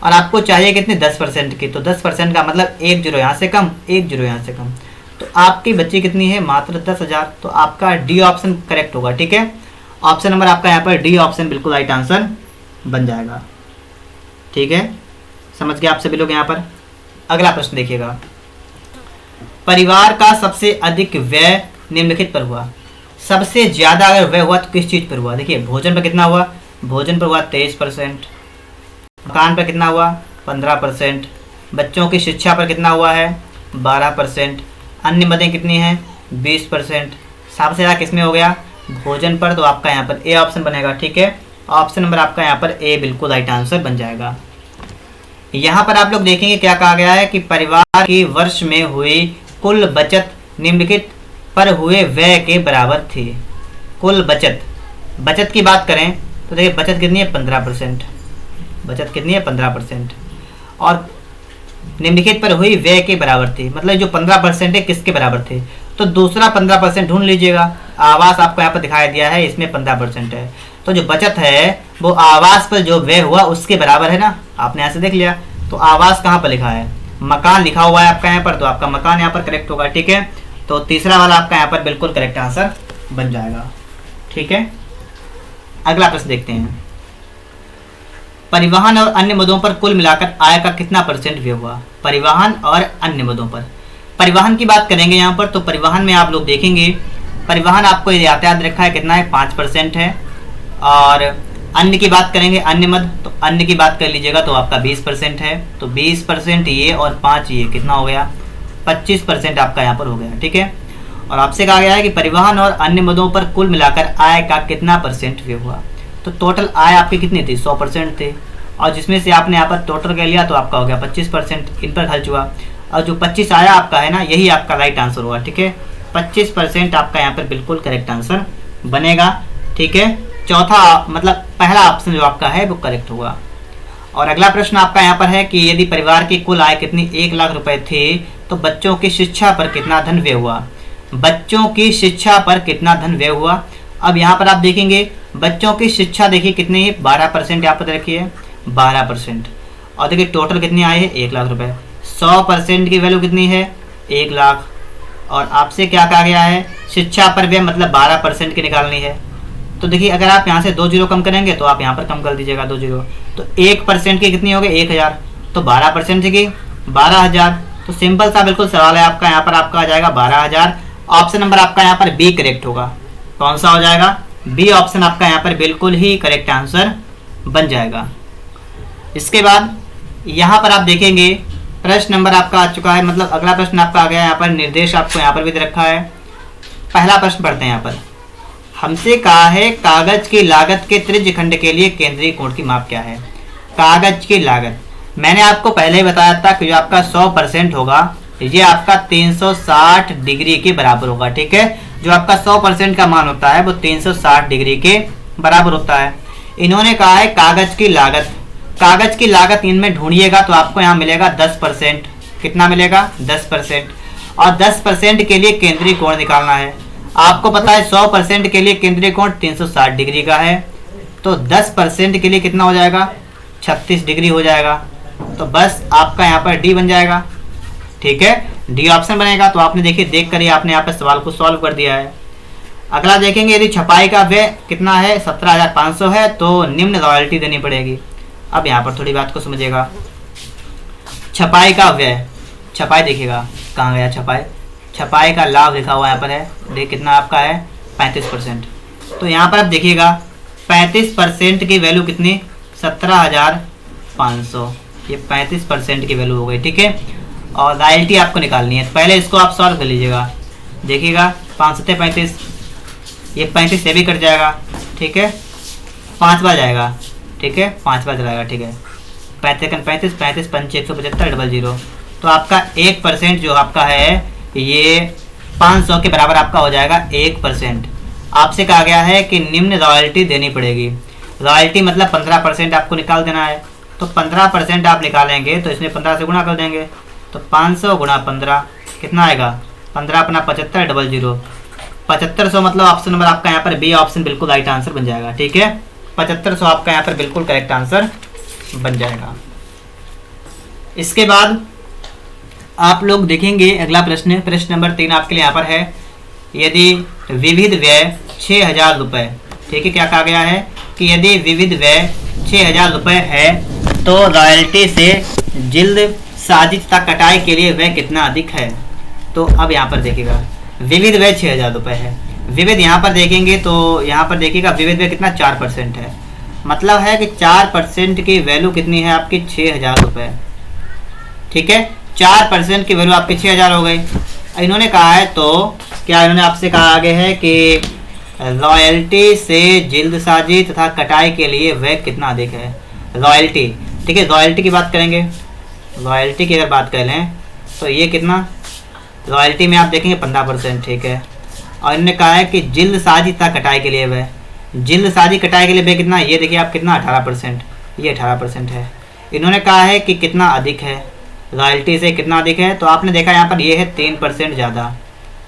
[SPEAKER 1] और आपको चाहिए कितनी 10% की, तो 10% का मतलब 1 जीरो यहाँ से कम, 1 जीरो यहाँ से कम, तो आपकी बच्ची कितनी है मात्र 10,000। तो आपका डी ऑप्शन करेक्ट होगा। ठीक है, ऑप्शन नंबर आपका यहाँ पर डी ऑप्शन बिल्कुल राइट आंसर बन जाएगा। ठीक है, समझ गए आप सभी लोग यहाँ पर। अगला प्रश्न देखिएगा, परिवार का सबसे अधिक व्यय निम्नलिखित पर हुआ। सबसे ज्यादा अगर व्यय हुआ तो किस चीज पर हुआ? देखिए भोजन पर कितना हुआ? भोजन पर हुआ 23%। मकान पर कितना हुआ? 15%। बच्चों की शिक्षा पर कितना हुआ है? 12%। अन्य मदें कितनी हैं? 20%। सबसे ज़्यादा किसमें हो गया? भोजन पर। तो आपका यहाँ पर ए ऑप्शन बनेगा। ठीक है, ऑप्शन नंबर आपका यहाँ पर ए बिल्कुल राइट आंसर बन जाएगा। यहाँ पर आप लोग देखेंगे क्या कहा गया है कि परिवार की वर्ष में हुई कुल बचत निम्नलिखित पर हुए व्यय के बराबर थी। कुल बचत की बात करें तो देखिए बचत कितनी है? 15%। बचत कितनी है? 15%। और निम्नलिखित पर हुई व्यय के बराबर थी, मतलब जो 15% है किसके बराबर थे? तो दूसरा 15% ढूंढ लीजिएगा। आवास आपको यहाँ पर दिखाई दिया है, इसमें 15% है, तो जो बचत है वो आवास पर जो व्यय हुआ उसके बराबर है ना। आपने यहाँ से देख लिया। तो आवास कहाँ पर लिखा है? मकान लिखा हुआ है आपका यहाँ पर, तो आपका मकान यहाँ पर करेक्ट होगा। ठीक है, तो तीसरा वाला आपका यहाँ पर बिल्कुल करेक्ट आंसर बन जाएगा। ठीक है, अगला प्रश्न देखते हैं। परिवहन और अन्य मदों पर कुल मिलाकर आय का कितना परसेंट व्यय हुआ? परिवहन और अन्य मदों पर। परिवहन की बात करेंगे यहाँ पर, तो परिवहन में आप लोग देखेंगे परिवहन आपको यातायात रखा है कितना है? 5% है। और अन्य की बात करेंगे, अन्य मद, तो अन्य की बात कर लीजिएगा तो आपका 20% है। तो 20% ये और 5 ये कितना हो गया? 25% आपका यहाँ पर हो गया। ठीक है, और आपसे कहा गया है कि परिवहन और अन्य मदों पर कुल मिलाकर आय का कितना परसेंट व्यय हुआ? तो टोटल आय आपकी कितनी थी? 100% थे, और जिसमें से आपने यहाँ पर टोटल कर लिया तो आपका हो गया 25%, इन पर खर्च हुआ। और जो 25 आया आपका है ना, यही आपका राइट आंसर हुआ। ठीक है, 25% आपका यहाँ पर बिल्कुल करेक्ट आंसर बनेगा। ठीक है, चौथा मतलब पहला ऑप्शन जो आपका है वो करेक्ट होगा। और अगला प्रश्न आपका यहाँ पर है कि यदि परिवार की कुल आय कितनी 1 लाख रुपए थी तो बच्चों की शिक्षा पर कितना धन व्यय हुआ? बच्चों की शिक्षा पर कितना धन व्यय हुआ? अब यहाँ पर आप देखेंगे बच्चों की शिक्षा देखिए कितनी है? 12% यहाँ पर रखी है, 12%। और देखिए टोटल कितनी आई है? 1 लाख रुपए। 100% की वैल्यू कितनी है? 1 लाख। और आपसे क्या कहा गया है? शिक्षा पर व्यय मतलब 12% की निकालनी है। तो देखिए अगर आप यहाँ से 2 जीरो कम करेंगे तो आप यहाँ पर कम कर दीजिएगा 2 जीरो, तो 1% की कितनी हो गई? 1000। तो 12% की 12000। तो सिंपल सा बिल्कुल सवाल है आपका, यहाँ पर आपका आ जाएगा 12000। ऑप्शन नंबर आपका यहाँ पर बी करेक्ट होगा। कौन सा हो जाएगा? बी ऑप्शन आपका यहाँ पर बिल्कुल ही करेक्ट आंसर बन जाएगा। इसके बाद यहाँ पर आप देखेंगे प्रश्न नंबर आपका आ चुका है, मतलब अगला प्रश्न आपका आ गया। यहाँ पर निर्देश आपको यहाँ पर भी दे रखा है। पहला प्रश्न पढ़ते हैं। यहाँ पर हमसे कहा है कागज की लागत के त्रिज्य खंड के लिए केंद्रीय कोण की माप क्या है? कागज की लागत मैंने आपको पहले ही बताया था कि जो आपका 100% होगा ये आपका 360 डिग्री के बराबर होगा। ठीक है, जो आपका 100% का मान होता है वो 360 डिग्री के बराबर होता है। इन्होंने कहा है कागज की लागत, कागज की लागत इनमें ढूंढिएगा तो आपको यहाँ मिलेगा 10%। कितना मिलेगा? 10%। और 10% के लिए केंद्रीय कोण निकालना है। आपको पता है 100% के लिए केंद्रीय कोण 360 डिग्री का है, तो 10% के लिए कितना हो जाएगा? 36 डिग्री हो जाएगा। तो बस आपका यहाँ पर डी बन जाएगा। ठीक है, डी ऑप्शन बनेगा। तो आपने देखिए देख कर ही आपने यहाँ पर सवाल को सॉल्व कर दिया है। अगला देखेंगे यदि छपाई का व्यय कितना है? 17,500 है, तो निम्न रॉयल्टी देनी पड़ेगी। अब यहाँ पर थोड़ी बात को समझिएगा। छपाई का व्यय, छपाई देखिएगा कहाँ गया छपाई? छपाई का लाभ लिखा हुआ यहाँ पर है। देखिए कितना आपका है? 35%। तो यहाँ पर आप देखिएगा 35% की वैल्यू कितनी? 17,500। ये 35% की वैल्यू हो गई। ठीक है, और रॉयल्टी आपको निकालनी है। पहले इसको आप सॉल्व कर लीजिएगा। देखिएगा 5 से 35, ये 35 से भी कट जाएगा। ठीक है, 5 बार जाएगा। ठीक है, 5 बार चलाएगा। ठीक है, 35 35 35 5 175 00। तो आपका 1% जो आपका है ये 500 के बराबर आपका हो जाएगा 1%। आपसे कहा गया है कि निम्न रॉयल्टी देनी पड़ेगी। रॉयल्टी मतलब 15% आपको निकाल देना है। तो 15% आप निकालेंगे तो इसमें 15 से गुणा कर देंगे, तो 500 गुणा 15 कितना आएगा? 15 अपना 75 00। 7500 मतलब ऑप्शन नंबर आपका यहाँ पर बी ऑप्शन बिल्कुल राइट आंसर बन जाएगा। ठीक है, 7500 आपका यहाँ पर बिल्कुल करेक्ट आंसर बन जाएगा। इसके बाद आप लोग देखेंगे अगला प्रश्न, प्रश्न नंबर 3 आपके लिए यहाँ पर है। यदि विविध व्यय 6000 रुपये, ठीक है, क्या कहा गया है कि यदि विविध व्यय 6000 रुपये है तो रॉयल्टी से जिल्द साजी तथा कटाई के लिए व्यय कितना अधिक है? तो अब यहाँ पर देखिएगा विविध व्यय 6,000 रुपये है। विविध यहाँ पर देखेंगे तो यहाँ पर देखिएगा विविध व्यय कितना 4% है, मतलब है कि 4% की वैल्यू कितनी है आपकी 6,000 रुपये। ठीक है, 4% की वैल्यू आपकी 6,000 हो गई। इन्होंने कहा है तो क्या इन्होंने आपसे कहा आगे है कि रॉयल्टी से जल्दसाजी तथा कटाई के लिए व्यय कितना अधिक है। रॉयल्टी, ठीक है, रॉयल्टी की बात करेंगे। रॉयल्टी की अगर बात कर लें तो ये कितना, रॉयल्टी में आप देखेंगे 15%। ठीक है, और इन्होंने कहा है कि जल्दसाजी तथा कटाई के लिए व्यय, जल्दसाजी कटाई के लिए व्यय कितना, ये देखिए आप कितना 18%, ये 18% है। इन्होंने कहा है कि कितना अधिक है, रॉयल्टी से कितना अधिक है, तो आपने देखा यहाँ पर ये है 3% ज़्यादा।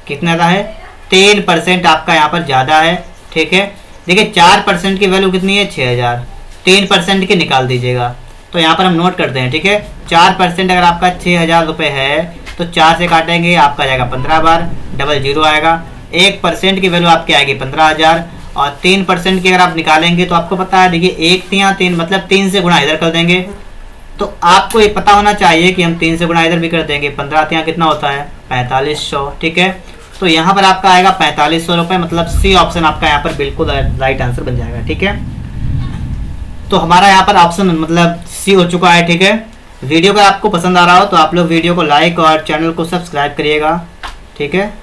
[SPEAKER 1] कितना ज़्यादा है, 3% आपका यहाँ पर ज़्यादा है। ठीक है, देखिए 4% की वैल्यू कितनी है 6,000, 3% की निकाल दीजिएगा, तो यहाँ पर हम नोट करते हैं। ठीक है, 4% अगर आपका 6,000 रुपये है तो 4 से काटेंगे आपका जाएगा 15 बार, डबल जीरो आएगा। 1% की वैल्यू आपकी आएगी 15,000, और 3% की अगर आप निकालेंगे तो आपको पता है, देखिए 1 मतलब 3 से गुणा इधर कर देंगे, तो आपको ये पता होना चाहिए कि हम 3 से गुणा इधर भी कर देंगे। 15 कितना होता है 4500। ठीक है, तो यहाँ पर आपका आएगा 4500 रुपये, मतलब सी ऑप्शन आपका यहाँ पर बिल्कुल राइट आंसर बन जाएगा। ठीक है, तो हमारा यहाँ पर ऑप्शन मतलब सी हो चुका है। ठीक है, वीडियो का आपको पसंद आ रहा हो तो आप लोग वीडियो को लाइक और चैनल को सब्सक्राइब करिएगा। ठीक है,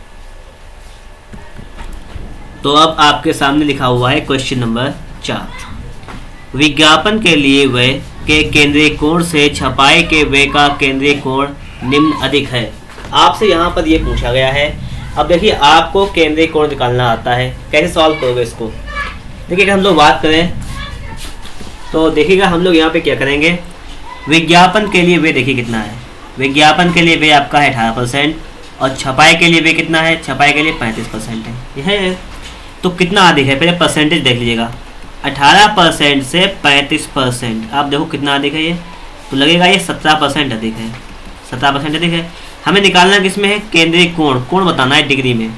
[SPEAKER 2] तो अब आपके सामने लिखा हुआ है क्वेश्चन नंबर 4, विज्ञापन के लिए व्यय के केंद्रीय कोण से छपाई के व्यय का केंद्रीय कोण निम्न अधिक है। आपसे यहाँ पर ये पूछा गया है। अब देखिए आपको केंद्रीय कोण निकालना आता है, कैसे सॉल्व करोगे इसको। देखिए अगर हम लोग बात करें तो देखिएगा हम लोग यहाँ पे क्या करेंगे, विज्ञापन के लिए व्यय देखिए कितना है, विज्ञापन के लिए व्यय आपका है 18%, और छपाई के लिए व्यय कितना है, छपाई के लिए 35% है। यह है तो कितना अधिक है, पहले परसेंटेज देख लीजिएगा, 18% से 35%, आप देखो कितना अधिक है ये, तो लगेगा ये 17% अधिक है, 17% अधिक है। हमें निकालना किस में है, केंद्रीय कोण, कोण बताना है डिग्री में।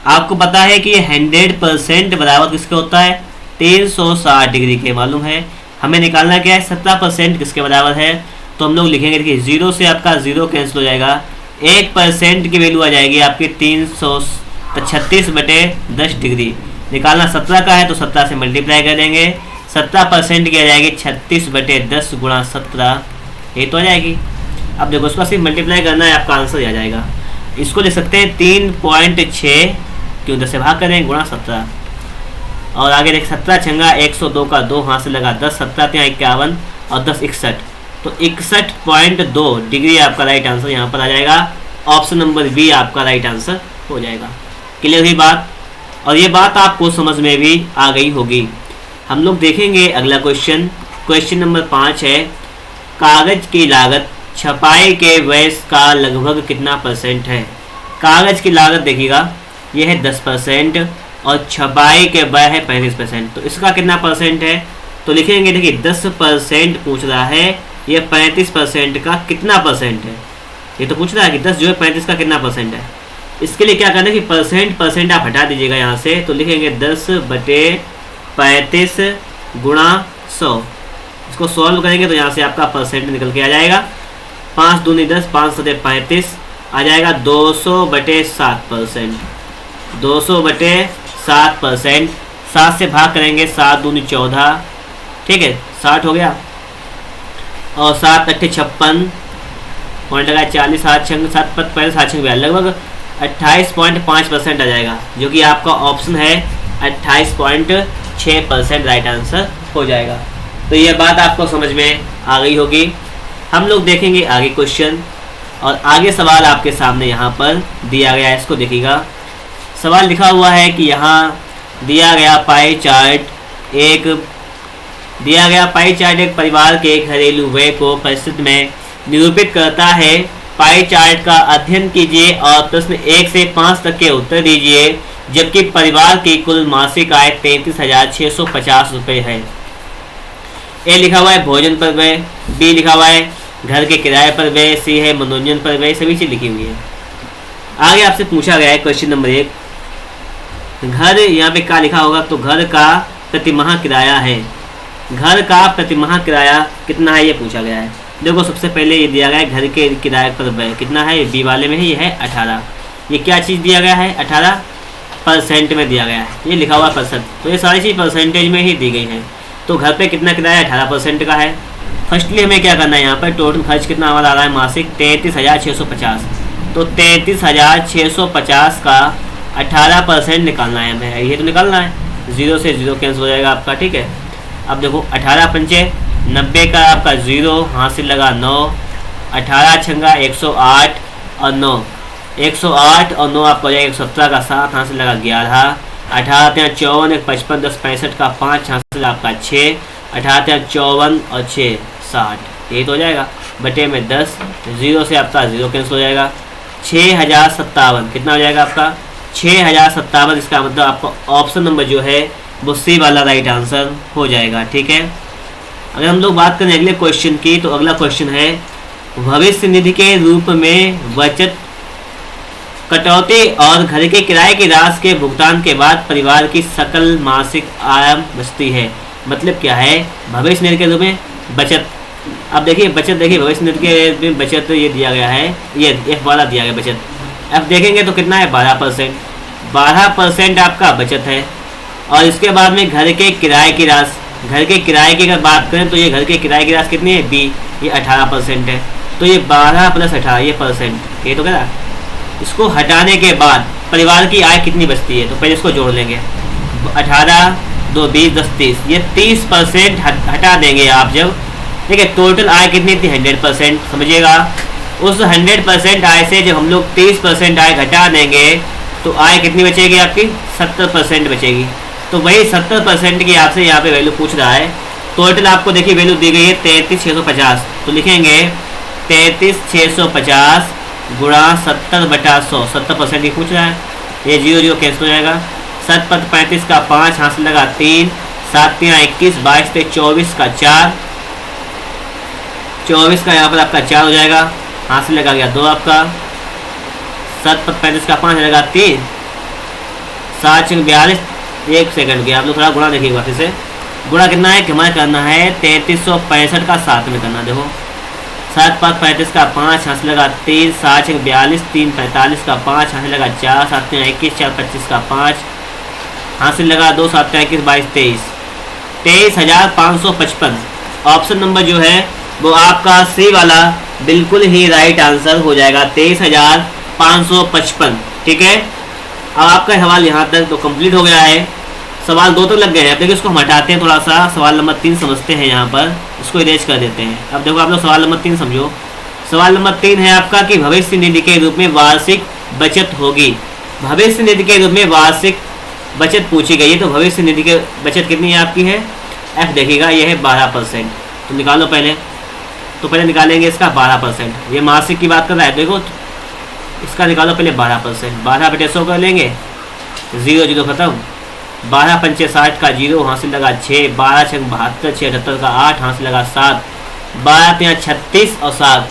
[SPEAKER 2] आपको पता है कि ये 100% बराबर किसके होता है, 360 डिग्री के मालूम है। हमें निकालना क्या है, 17% किसके बराबर है, तो हम लोग लिखेंगे, देखिए 0 से आपका 0 कैंसिल हो जाएगा, 1% की वैल्यू आ जाएगी आपकी 336/10 डिग्री। निकालना 17 का है तो 17 से मल्टीप्लाई कर देंगे, 17% की आ जाएगी 36/10 गुणा 17, ये तो आ जाएगी। अब देखो उसका सिर्फ मल्टीप्लाई करना है, आपका आंसर आ जाएगा। इसको लिख सकते हैं 3.6 क्यों 10 से भाग करें गुणा 17, और आगे देख 17 छंगा 102 का 2 हाथ से लगा 10, 17 51 और 10 61, तो 61.2 डिग्री आपका राइट आंसर यहाँ पर आ जाएगा। ऑप्शन नंबर बी आपका राइट आंसर हो जाएगा। क्लियर हुई बात, और ये बात आपको समझ में भी आ गई होगी। हम लोग देखेंगे अगला क्वेश्चन, क्वेश्चन नंबर 5 है, कागज की लागत छपाई के व्यय का लगभग कितना परसेंट है। कागज की लागत देखिएगा ये है 10% और छपाई के व्यय है 35%, तो इसका कितना परसेंट है, तो लिखेंगे देखिए 10% पूछ रहा है, ये 35% का कितना परसेंट है, ये तो पूछ रहा है कि 10 जो है 35 का कितना परसेंट है। इसके लिए क्या करना है कि परसेंट आप हटा दीजिएगा यहाँ से, तो लिखेंगे 10/35 गुणा 100। इसको सॉल्व करेंगे तो यहाँ से आपका परसेंट निकल के आ जाएगा, 5 दूनी 10, 5 सते 35 आ जाएगा 200/7%, 200/7%। 7 से भाग करेंगे, 7 दूनी 14, ठीक है 60 हो गया, और 7 अट्ठे 56, पॉइंट लगा 40, 7 छंग 7 पहले 7 छंग लगभग 28.5% आ जाएगा, जो कि आपका ऑप्शन है 28.6% राइट आंसर हो जाएगा। तो ये बात आपको समझ में आ गई होगी। हम लोग देखेंगे आगे क्वेश्चन, और आगे सवाल आपके सामने यहाँ पर दिया गया है, इसको देखिएगा। सवाल लिखा हुआ है कि यहाँ दिया गया पाई चार्ट एक परिवार के घरेलू व्यय को परिस्थिति में निरूपित करता है। पाई चार्ट का अध्ययन कीजिए और प्रश्न 1 से 5 तक के उत्तर दीजिए, जबकि परिवार की कुल मासिक आय 33,650 रुपये है। ए लिखा हुआ है भोजन पर व्यय, बी लिखा हुआ है घर के किराए पर व्यय, सी है मनोरंजन पर व्यय, सभी चीज लिखी हुई है। आगे आपसे पूछा गया है क्वेश्चन नंबर 1, घर यहाँ पे क्या लिखा होगा, तो घर का प्रतिमाह किराया है। घर का प्रतिमाह किराया कितना है ये पूछा गया है। देखो सबसे पहले ये दिया गया है घर के किराए पर व्यय कितना है, बी वाले में है ये है 18। ये क्या चीज़ दिया गया है, 18% में दिया गया है, ये लिखा हुआ परसेंट, तो ये सारी चीज़ परसेंटेज में ही दी गई है। तो घर पे कितना किराया 18% का है। फर्स्टली हमें क्या करना है, यहाँ पर टोटल खर्च कितना हमारा आ रहा है मासिक 33,650, तो 33,650 का 18% निकालना है हमें, ये तो निकालना है, 0 से 0 कैंसिल हो जाएगा आपका, ठीक है। अब देखो 18 पंचे 90 का आपका 0, हासिल लगा 9, 18 छंगा 108 और 9, 108 और 9 आपका हो जाएगा 117 का 7, हासिल लगा 11, 18 3 54 1 55 10 65 का 5, हासिल आपका 6, 18 3 54 और 6 60, ये तो हो जाएगा बटे में 10, 0 से आपका 0 कैंसिल हो जाएगा, 6057 कितना हो जाएगा आपका 6057। इसका मतलब आपका ऑप्शन नंबर जो है वो सी वाला राइट आंसर हो जाएगा, ठीक है। अगर हम लोग बात करें अगले क्वेश्चन की, तो अगला क्वेश्चन है भविष्य निधि के रूप में बचत कटौती और घर के किराए की राशि के भुगतान के बाद परिवार की सकल मासिक आय बचती है। मतलब क्या है, भविष्य निधि के रूप में बचत। अब देखिए बचत, देखिए भविष्य निधि के रूप में बचत ये दिया गया है, ये F वाला दिया गया बचत। अब देखेंगे तो कितना है 12%, 12% आपका बचत है। और इसके बाद में घर के किराए की राशि, घर के किराए की अगर बात करें तो ये घर के किराए की राशि कितनी है B, ये 18% है, तो ये 12 + 18 ये %, ये तो क्या, इसको हटाने के बाद परिवार की आय कितनी बचती है, तो पहले इसको जोड़ लेंगे, 18 2 20 10 30, ये 30% हटा देंगे आप जब, ठीक है। टोटल आय कितनी थी 100%, समझिएगा। उस 100% आय से जब हम लोग 30% आय घटा देंगे तो आय कितनी बचेगी आपकी 70% बचेगी। तो वही 70% की आपसे यहाँ पे वैल्यू पूछ रहा है। टोटल आपको देखिए वैल्यू दी गई है 33,650, तो लिखेंगे 33,650 गुणा 70/100, 70% ही पूछ रहा है, ये 0 0 कैंसिल हो जाएगा। 7 × 35 का 5, हासिल लगा 3, 7 × 21 22 × 24 का 4, 24 का यहाँ पर आपका 4 हो जाएगा, हासिल लगा गया 2 आपका, 7 × 35 का 5 लगा 3, 7 × 42, 1 सेकंड गया। आप लोग थोड़ा गुणा देखिएगा फिर से, गुणा कितना है, हमारा करना है 3365 का 7 में करना। देखो 7 × 5 35 का 5, हासिल लगा 3, 7 × 42 3 45 का 5, हासिल लगा 4, 7 × 21 4 25 का 5, हासिल लगा 2, 7 × 21 22 23, 23,555। ऑप्शन नंबर जो है वो आपका सी वाला बिल्कुल ही राइट आंसर हो जाएगा, 23,555, ठीक है। अब आपका सवाल यहाँ तक तो कंप्लीट हो गया है। सवाल 2 तक लग गए हैं। देखिए इसको हम हटाते हैं, थोड़ा सा सवाल नंबर 3 समझते हैं, यहाँ पर इसको इरेज कर देते हैं। अब देखो आप लोग सवाल नंबर 3 समझो। सवाल नंबर 3 है आपका कि भविष्य निधि के रूप में वार्षिक बचत होगी। भविष्य निधि के रूप में वार्षिक बचत पूछी गई है, तो भविष्य निधि की बचत कितनी है आपकी है, F देखिएगा ये है 12%, तो निकालो पहले। तो पहले निकालेंगे इसका 12%, ये मासिक की बात कर रहा है, देखो इसका निकालो पहले 12%, 12/100 कर लेंगे, 0 0 खत्म, 12 पंचे 60 का 0, हासिल लगा 6, 12 × 72 6 78 का 8, हासिल लगा 7, 12 × 36 और 7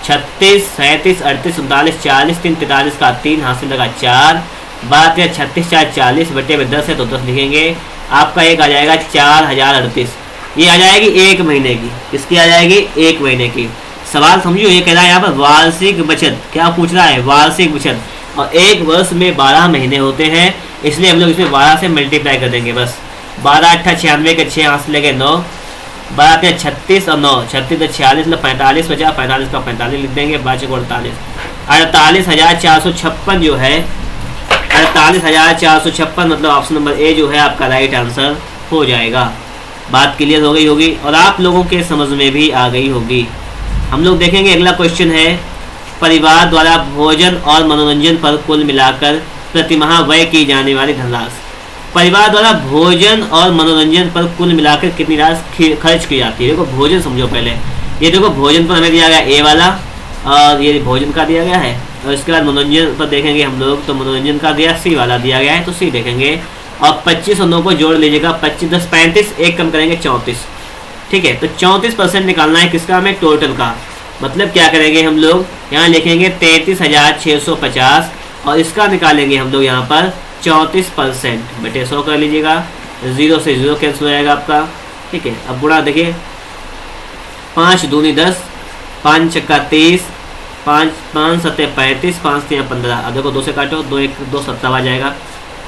[SPEAKER 2] 36 37 38 39 40 3 43 का 3, हासिल लगा 4, 12 × 36 4 40 बटे में 10 है तो 10 लिखेंगे। आपका एक आ जाएगा 4038, ये आ जाएगी 1 महीने की, इसकी आ जाएगी 1 महीने की। सवाल समझो, ये कह रहा है यहाँ पर वार्षिक बचत, क्या पूछ रहा है, वार्षिक बचत, और एक वर्ष में 12 महीने होते हैं, इसलिए हम लोग इसमें 12 से मल्टीप्लाई कर देंगे बस। 12 × 8 = 96 के 6, हासिल लगे 9, 12 × 36 और 9 36 तो 46 मतलब 45 बचा, 45 का 45 लिख देंगे, 5 को 48, 48,456 जो है, 48,456 मतलब ऑप्शन नंबर ए जो है आपका राइट आंसर हो जाएगा। बात क्लियर हो गई होगी और आप लोगों के समझ में भी आ गई होगी। हम लोग देखेंगे अगला क्वेश्चन है, परिवार द्वारा भोजन और मनोरंजन पर कुल मिलाकर प्रतिमाह व्यय की जाने वाली धनराशि। परिवार द्वारा भोजन और मनोरंजन पर कुल मिलाकर कितनी राशि खर्च की जाती है। देखो भोजन समझो पहले, ये देखो भोजन पर हमें दिया गया ए वाला, और ये भोजन का दिया गया है, और इसके बाद मनोरंजन पर देखेंगे हम लोग, तो मनोरंजन का दिया सी वाला दिया गया है, तो सी देखेंगे। और 25 और 9 को जोड़ लीजिएगा, 25 10 35, एक कम करेंगे 34, ठीक है। तो 34% निकालना है किसका, हमें टोटल का। मतलब क्या करेंगे हम लोग, यहाँ लिखेंगे 33,650 और इसका निकालेंगे हम लोग यहाँ पर 34% बटे 100 कर लीजिएगा, 0 से 0 कैंसिल हो जाएगा आपका, ठीक है। अब गुणा देखिए, 5 दूनी 10, 5 × 30, 5 5 सत्ते 35, 5 3 15। अब देखो 2 से काटो, 2 1 2 17 आ जाएगा।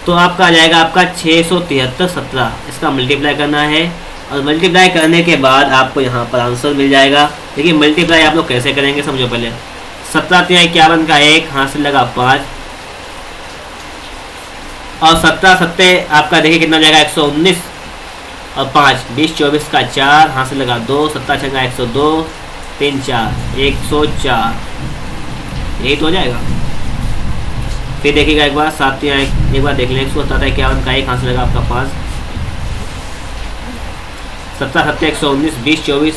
[SPEAKER 2] तो आपका आ जाएगा आपका 673 17। इसका मल्टीप्लाई करना है और मल्टीप्लाई करने के बाद आपको यहाँ पर आंसर मिल जाएगा। देखिए मल्टीप्लाई आप लोग कैसे करेंगे समझो पहले। 17 3 51 का 1, हाथ से लगा 5 और 17 सत्ते आपका देखिए कितना हो जाएगा 119 और 5 20 24 का 4, हाथ से लगा 2, 17 छंगा 102 3 4 104, यही तो हो जाएगा। फिर देखिएगा एक बार 7 एक बार देख लें। 117 51 का 1, हाथ से लगा आपका 5, 17 सत्ते 119 20 24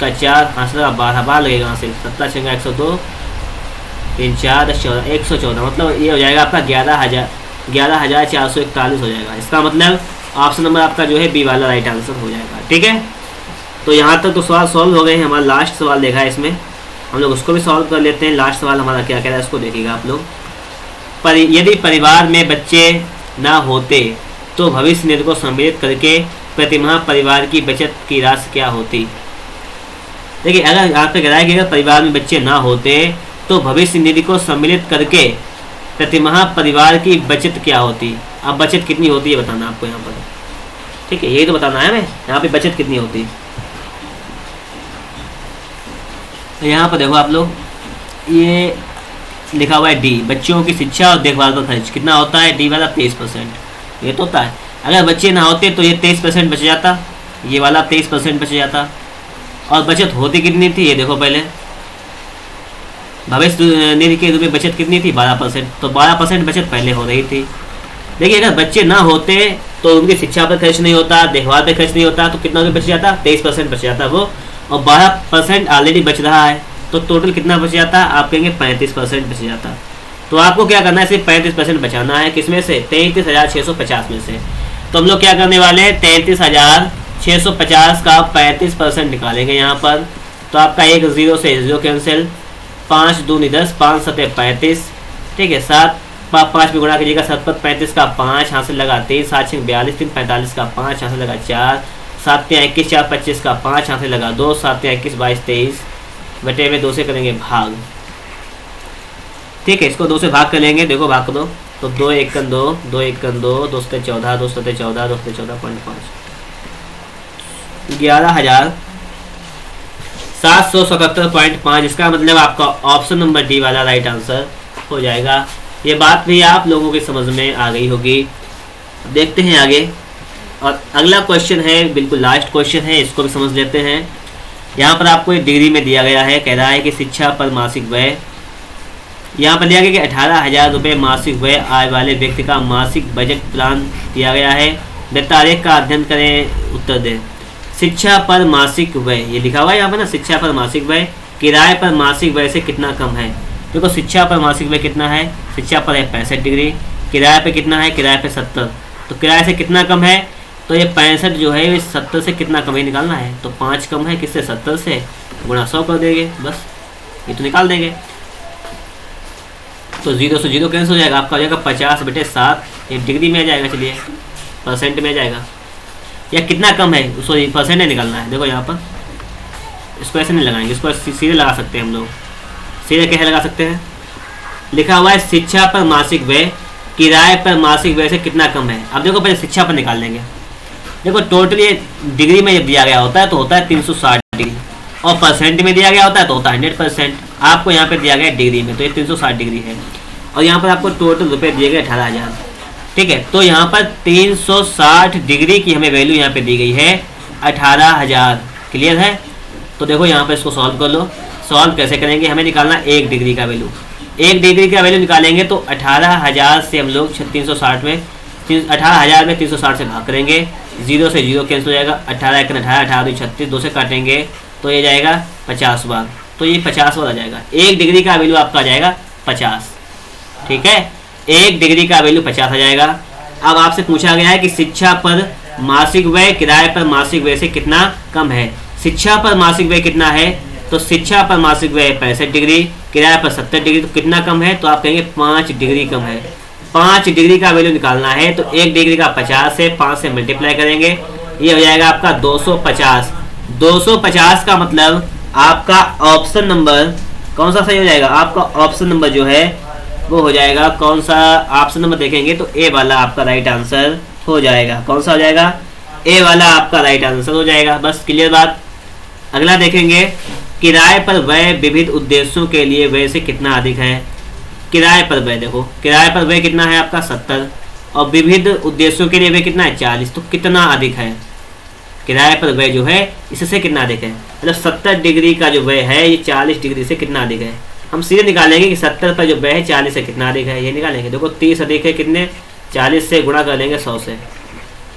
[SPEAKER 2] का 4, हाथ से लगा 12 बार लगेगा यहाँ से। 17 छंगा 102 3 4 10 14 114, मतलब ये हो जाएगा आपका 11,441 हो जाएगा। इसका मतलब ऑप्शन नंबर आपका जो है बी वाला राइट आंसर हो जाएगा। ठीक है, तो यहाँ तक तो सवाल सॉल्व हो गए हैं। हमारा लास्ट सवाल देखा है, इसमें हम लोग उसको भी सॉल्व कर लेते हैं। लास्ट सवाल हमारा क्या कह रहा है इसको देखिएगा आप लोग। यदि परिवार में बच्चे ना होते तो भविष्य निधि को सम्मिलित करके प्रतिमाह परिवार की बचत की राशि क्या होती। देखिए अगर यहाँ पे कह रहा है कि अगर परिवार में बच्चे ना होते तो भविष्य निधि को सम्मिलित करके प्रतिमाह परिवार की बचत क्या होती। अब बचत कितनी होती है बताना आपको यहाँ पर। ठीक है, यही तो बताना है हमें यहाँ पे बचत कितनी होती। तो यहाँ पर देखो आप लोग, ये लिखा हुआ है डी, बच्चों की शिक्षा और देखभाल का खर्च कितना होता है। डी वाला 23%, ये तो होता है। अगर बच्चे ना होते तो ये 23% बच जाता, ये वाला 23% बच जाता। और बचत होती कितनी थी ये देखो पहले, भविष्य निधि के रूप में बचत कितनी थी 12%, तो 12% बचत पहले हो रही थी। देखिए अगर बच्चे ना होते तो उनकी शिक्षा पर खर्च नहीं होता, देखभाल पर खर्च नहीं होता, तो कितना बच जाता 23% बच जाता वो, और 12% ऑलरेडी बच रहा है, तो टोटल कितना बच जाता आप कहेंगे 35% बच जाता। तो आपको क्या करना है, सिर्फ 35% बचाना है। किसमें से 33,650 में से। तो हम लोग क्या करने वाले हैं, 33,650 का 35% निकालेंगे यहाँ पर। तो आपका एक 0 से 0 कैंसिल, 5 दूनी 10, 5 सत्ते 35। ठीक है, 7 5 में गुणा कीजिएगा, 7 पर 35 का 5, यहाँ से लगा 3, 7 6 42 3 45 का 5, यहाँ से लगा 4, 7 3 21 4 25 का 5, यहाँ से लगा 2, 7 3 21 22 23 बटे में 2 से करेंगे भाग। ठीक है, इसको 2 से भाग कर लेंगे। देखो भाग कर दो तो 2 1 2 2 1 2 2 7 14 2 7 14 2 7 14.5 11,777.5। इसका मतलब आपका ऑप्शन नंबर डी वाला राइट आंसर हो जाएगा। ये बात भी आप लोगों की समझ में आ गई होगी। देखते हैं आगे, और अगला क्वेश्चन है, बिल्कुल लास्ट क्वेश्चन है, इसको भी समझ लेते हैं। यहाँ पर आपको एक डिग्री में दिया गया है, कह रहा है कि शिक्षा पर मासिक व्यय, यहाँ पर दिया गया कि 18,000 रुपये मासिक व्यय आय वाले व्यक्ति का मासिक बजट प्लान दिया गया है। दत्तालेख का अध्ययन करें, उत्तर दें। शिक्षा पर मासिक व्यय ये लिखा हुआ है यहाँ पर ना, शिक्षा पर मासिक व्यय किराए पर मासिक व्यय से कितना कम है। देखो शिक्षा पर मासिक व्यय कितना है, शिक्षा पर है 65 डिग्री, किराए पे कितना है, किराए पे 70, तो किराए से कितना कम है, तो ये 65 जो है 70 से कितना कम ही निकालना है। तो 5 कम है किससे, 70 से, गुणा 100 कर देंगे, बस ये तो निकाल देंगे। तो 0 से 0 कैंसिल हो जाएगा, आपका हो जाएगा 50/7, ये डिग्री में आ जाएगा। चलिए परसेंट में आ जाएगा, या कितना कम है, सॉरी परसेंट नहीं निकालना है। देखो यहाँ पर इसको ऐसे नहीं लगाएंगे, इसको सीधे लगा सकते हैं हम लोग। सीधे कैसे लगा सकते हैं, लिखा हुआ है शिक्षा पर मासिक व्यय किराए पर मासिक व्यय से कितना कम है। अब देखो पहले शिक्षा पर निकाल लेंगे। देखो टोटल ये डिग्री में जब दिया गया होता है तो होता है 360 डिग्री, और परसेंट में दिया गया होता है तो होता है 100%। आपको यहाँ पे दिया गया डिग्री में, तो ये 360 डिग्री है, और यहाँ पर आपको टोटल रुपए दिए गए 18,000। ठीक है, तो यहाँ पर 360 डिग्री की हमें वैल्यू यहाँ पे दी गई है 18,000। क्लियर है, तो देखो यहाँ पर इसको सॉल्व कर लो। सॉल्व कैसे करेंगे, हमें निकालना 1 डिग्री का वैल्यू। 1 डिग्री का वैल्यू निकालेंगे तो 18,000 से हम लोग 360 में 18,000 में 360 से भाग करेंगे, 0 से 0 कैंसिल हो जाएगा, 18 1 18 18 2 36, 2 से काटेंगे तो ये जाएगा 50 बार, तो ये 50 बार आ जाएगा। 1 डिग्री का वैल्यू आपका आ जाएगा 50। ठीक है, 1 डिग्री का वैल्यू 50 आ जाएगा। अब आपसे पूछा गया है कि शिक्षा पर मासिक व्यय किराए पर मासिक व्यय से कितना कम है। शिक्षा पर मासिक व्यय कितना है, तो शिक्षा पर मासिक व्यय 65 डिग्री, किराए पर 70 डिग्री, तो कितना कम है, तो आप कहेंगे 5 डिग्री कम है। 5 डिग्री का वैल्यू निकालना है तो 1 डिग्री का 50 है, 5 से मल्टीप्लाई करेंगे, ये हो जाएगा आपका 250। 250 का मतलब आपका ऑप्शन नंबर कौन सा सही हो जाएगा? आपका ऑप्शन नंबर जो है वो हो जाएगा, कौन सा ऑप्शन नंबर देखेंगे तो ए वाला आपका राइट आंसर हो जाएगा। कौन सा हो जाएगा? ए वाला आपका राइट आंसर हो जाएगा। बस क्लियर बात। अगला देखेंगे, किराए पर व्यय विविध उद्देश्यों के लिए व्यय से कितना अधिक है? किराए पर व्यय, देखो किराए पर व्यय कितना है आपका 70 और विविध उद्देश्यों के लिए व्यय कितना है 40, तो कितना अधिक है? किराए पर व्यय जो है इससे कितना अधिक है? मतलब 70 डिग्री का जो व्यय है ये 40 डिग्री से कितना अधिक है? हम सीधे निकालेंगे कि 70 पर जो व्यय है 40 से कितना अधिक है, ये निकालेंगे। देखो 30 अधिक है कितने? 40 से गुणा कर लेंगे 100 से,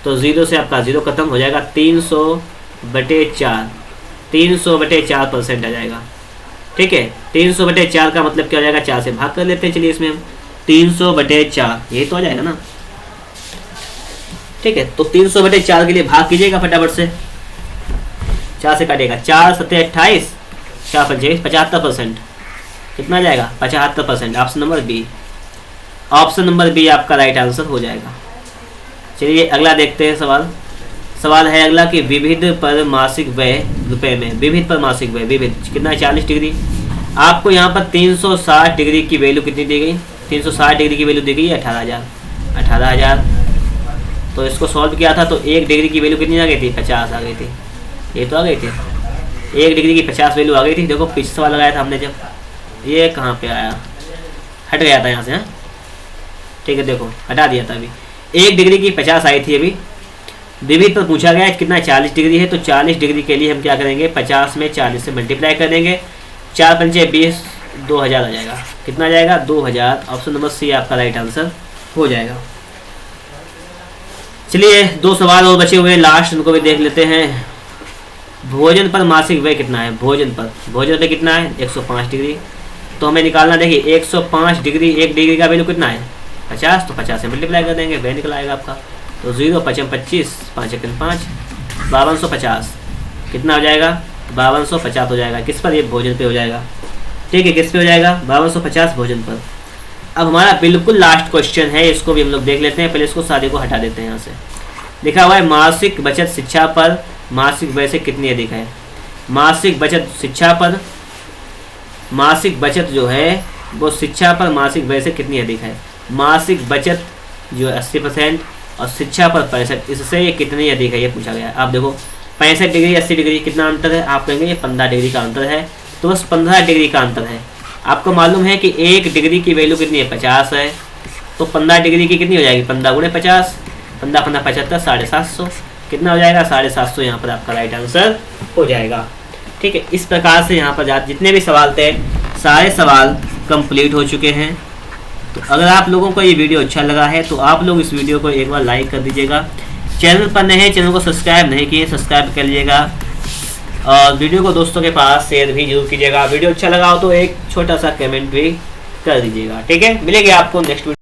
[SPEAKER 2] तो 0 से आपका 0 खत्म हो जाएगा। 300/4, 300/4% आ जाएगा। ठीक है, 300/4 का मतलब क्या हो जाएगा? 4 से भाग कर लेते हैं। चलिए इसमें हम 300/4 यही तो आ जाएगा ना। ठीक है, तो 300/4 के लिए भाग कीजिएगा फटाफट से। 4 से काटेगा, 4 7 28, 4 25, 75%। कितना आ जाएगा? 75%। Option number B, option number B आपका राइट आंसर हो जाएगा। चलिए अगला देखते हैं सवाल। सवाल है अगला कि विविध पर मासिक व्यय रुपए में, विविध पर मासिक व्यय, विविध कितना है? 40 डिग्री। आपको यहाँ पर 360 डिग्री की वैल्यू कितनी दी गई? 360 डिग्री की वैल्यू दी गई 18,000। 18,000 तो इसको सॉल्व किया था तो 1 डिग्री की वैल्यू कितनी आ गई थी? 50 आ गई थी। ये तो आ गई थी 1 डिग्री की 50 वैल्यू आ गई थी। देखो पिछले सवाल लगाया था हमने जब, ये कहाँ पे आया? हट गया था यहाँ से। हाँ ठीक है, देखो हटा दिया था अभी। 1 डिग्री की 50 आई थी अभी। विविध पर पूछा गया है कितना? 40 डिग्री है, तो 40 डिग्री के लिए हम क्या करेंगे? 50 में 40 से मल्टीप्लाई कर देंगे। 4 पंचे 20, 2000 आ जाएगा। कितना आ जाएगा? 2000। ऑप्शन नंबर सी आपका राइट आंसर हो जाएगा। चलिए 2 सवाल और बचे हुए, लास्ट उनको भी देख लेते हैं। भोजन पर मासिक व्यय कितना है? भोजन पर कितना है? 105 डिग्री। तो हमें निकालना, देखिए 105 डिग्री, 1 डिग्री का वैल्यू कितना है? 50, तो 50 से मल्टीप्लाई कर देंगे, व्यय निकल आएगा आपका। तो 0 5 25, 5 1 5, 5250। कितना हो जाएगा? 5250 हो जाएगा। किस पर? ये भोजन पे हो जाएगा। ठीक है, किस पे हो जाएगा? 5250 भोजन पर। अब हमारा बिल्कुल लास्ट क्वेश्चन है, इसको भी हम लोग देख लेते हैं। पहले इसको सारे को हटा देते हैं यहाँ से। लिखा हुआ है मासिक बचत शिक्षा पर मासिक व्यय से कितनी अधिक है? मासिक बचत शिक्षा पर, मासिक बचत जो है वो शिक्षा पर मासिक व्यय से कितनी अधिक है? मासिक बचत जो है 80% और शिक्षा पर 65, इससे ये कितनी अधिक है ये पूछा गया है। आप देखो 65 डिग्री 80 डिग्री कितना अंतर है? आप कहेंगे ये 15 डिग्री का अंतर है, तो बस 15 डिग्री का अंतर है। आपको मालूम है कि 1 डिग्री की वैल्यू कितनी है? 50 है, तो 15 डिग्री की कितनी हो जाएगी? 15 गुणे 50, 15 15 75, 750। कितना हो जाएगा? 750। यहाँ पर आपका राइट आंसर हो जाएगा। ठीक है, इस प्रकार से यहाँ पर जितने भी सवाल थे सारे सवाल कंप्लीट हो चुके हैं। तो अगर आप लोगों को ये वीडियो अच्छा लगा है तो आप लोग इस वीडियो को एक बार लाइक कर दीजिएगा। चैनल पर नए हैं, चैनल को सब्सक्राइब नहीं किए, सब्सक्राइब कर लीजिएगा और वीडियो को दोस्तों के पास शेयर भी जरूर कीजिएगा। वीडियो अच्छा लगा हो तो एक छोटा सा कमेंट भी कर दीजिएगा। ठीक है, मिलेंगे आपको नेक्स्ट वीडियो।